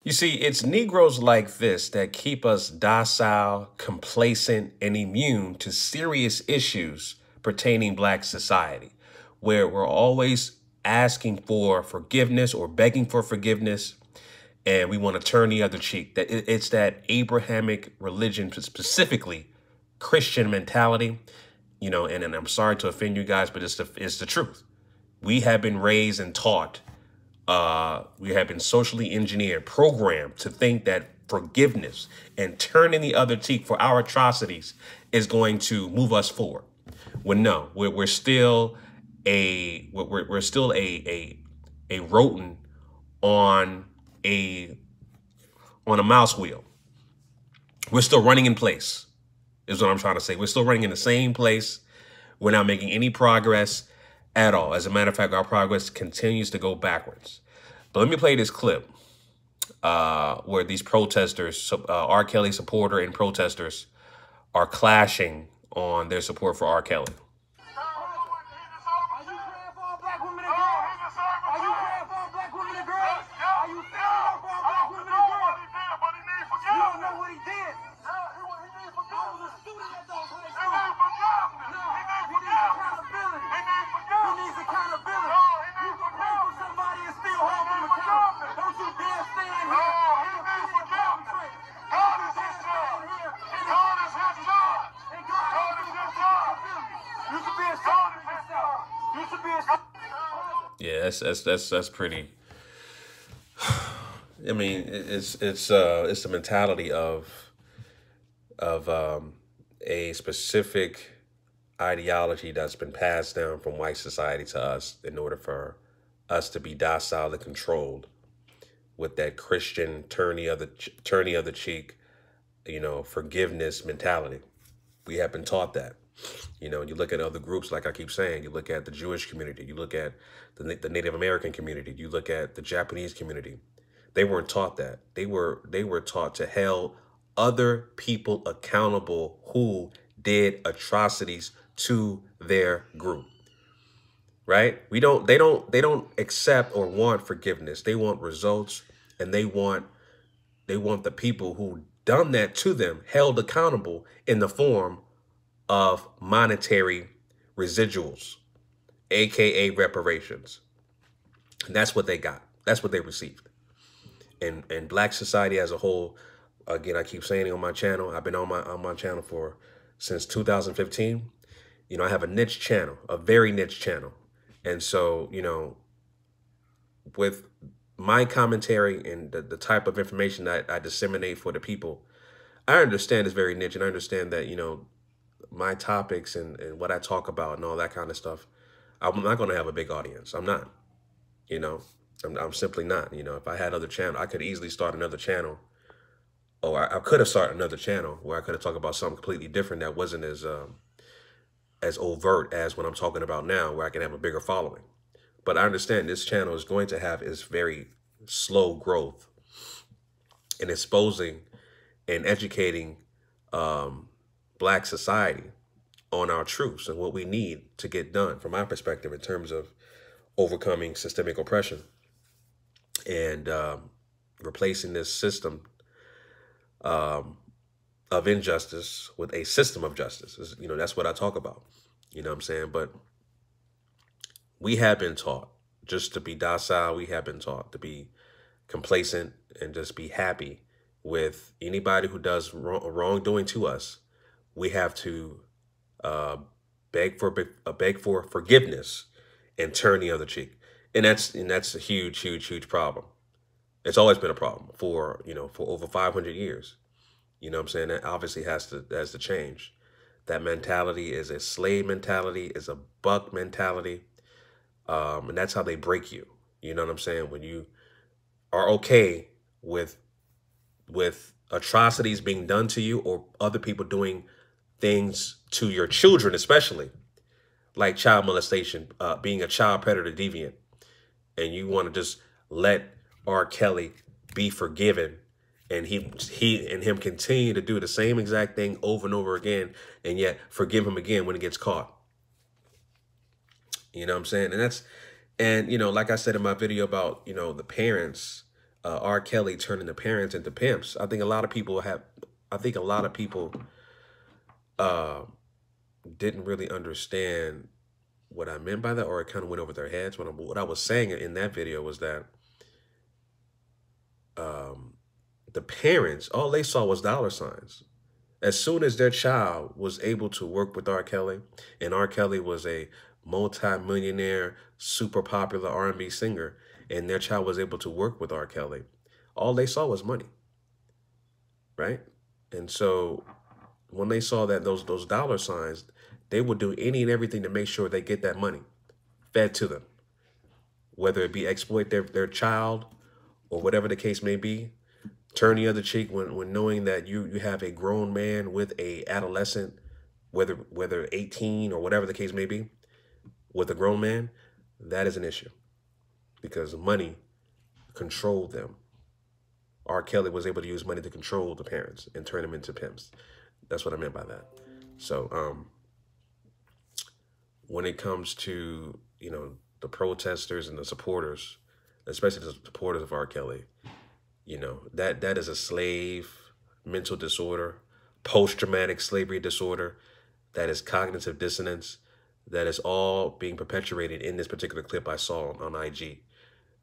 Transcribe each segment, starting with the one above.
You see, it's Negroes like this that keep us docile, complacent, and immune to serious issues pertaining Black society, where we're always asking for forgiveness or begging for forgiveness, and we want to turn the other cheek. It's that Abrahamic religion, specifically Christian mentality, and I'm sorry to offend you guys, but it's the truth. We have been raised and taught, we have been socially engineered, programmed to think that forgiveness and turning the other cheek for our atrocities is going to move us forward. When no, we're still we're still a rodent on a mouse wheel. We're still running in place, is what I'm trying to say. We're still running in the same place. We're not making any progress at all. As a matter of fact, our progress continues to go backwards. But let me play this clip where these protesters, R. Kelly supporter and protesters, are clashing on their support for R. Kelly. Yeah, that's pretty. I mean, it's the mentality of a specific ideology that's been passed down from white society to us in order for us to be docile and controlled with that Christian turn the other cheek, forgiveness mentality. We have been taught that. You look at other groups, like I keep saying, you look at the Jewish community, you look at the Native American community, you look at the Japanese community. They weren't taught that. They were taught to hold other people accountable who did atrocities to their group. Right? They don't accept or want forgiveness. They want results, and they want the people who done that to them held accountable in the form of monetary residuals, aka reparations. And that's what they got. That's what they received. And Black society as a whole, again, I keep saying it on my channel. I've been on my channel since 2015. I have a niche channel, a very niche channel. And so, with my commentary and the type of information that I disseminate for the people, I understand it's very niche, and I understand that, my topics and what I talk about and all that kind of stuff, I'm not going to have a big audience. I'm not, I'm simply not. If I had other channel, I could easily start another channel, or I could have started another channel where I could have talked about something completely different that wasn't as overt as what I'm talking about now, where I can have a bigger following. But I understand this channel is going to have its very slow growth in exposing and educating Black society on our truths and what we need to get done, from my perspective, in terms of overcoming systemic oppression and replacing this system of injustice with a system of justice. That's what I talk about. You know what I'm saying? But we have been taught just to be docile. We have been taught to be complacent and just be happy with anybody who does wrongdoing to us. We have to beg for forgiveness and turn the other cheek, and that's a huge problem. It's always been a problem for over 500 years. You know what I'm saying? That obviously has to change. That mentality is a slave mentality, is a buck mentality, and that's how they break you. You know what I'm saying? When you are okay with atrocities being done to you, or other people doing things to your children, especially like child molestation, being a child predator deviant, and you want to just let R. Kelly be forgiven, and him continue to do the same exact thing over and over again, and yet forgive him again when he gets caught. You know what I'm saying? And like I said in my video about, the parents R. Kelly turning the parents into pimps. I think a lot of people didn't really understand what I meant by that, or it kind of went over their heads. What I was saying in that video was that the parents, all they saw was dollar signs. As soon as their child was able to work with R. Kelly, and R. Kelly was a multi-millionaire, super popular R&B singer, and their child was able to work with R. Kelly, all they saw was money, right? And so when they saw that those dollar signs, they would do any and everything to make sure they get that money fed to them, whether it be exploit their child or whatever the case may be. Turn the other cheek when knowing that you have a grown man with a adolescent, whether 18 or whatever the case may be, with a grown man, that is an issue because money controlled them. R. Kelly was able to use money to control the parents and turn them into pimps. That's what I meant by that. So when it comes to, the protesters and the supporters, especially the supporters of R. Kelly, that is a slave mental disorder, post-traumatic slavery disorder, that is cognitive dissonance, that is all being perpetuated in this particular clip I saw on IG,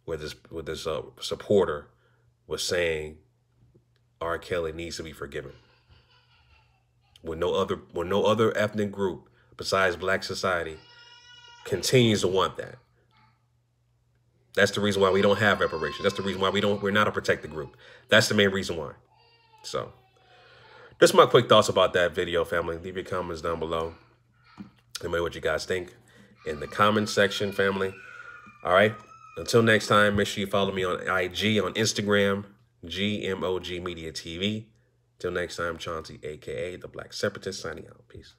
where this supporter was saying R. Kelly needs to be forgiven. When no other ethnic group besides Black society continues to want that. That's the reason why we don't have reparations. That's the reason why we're not a protected group. That's the main reason why. So, just my quick thoughts about that video, family. Leave your comments down below. Let me know what you guys think in the comment section, family. All right. Until next time, make sure you follow me on IG, on Instagram, GMOG Media TV. Till next time, Chauncey, a.k.a. The Black Separatist, signing out. Peace.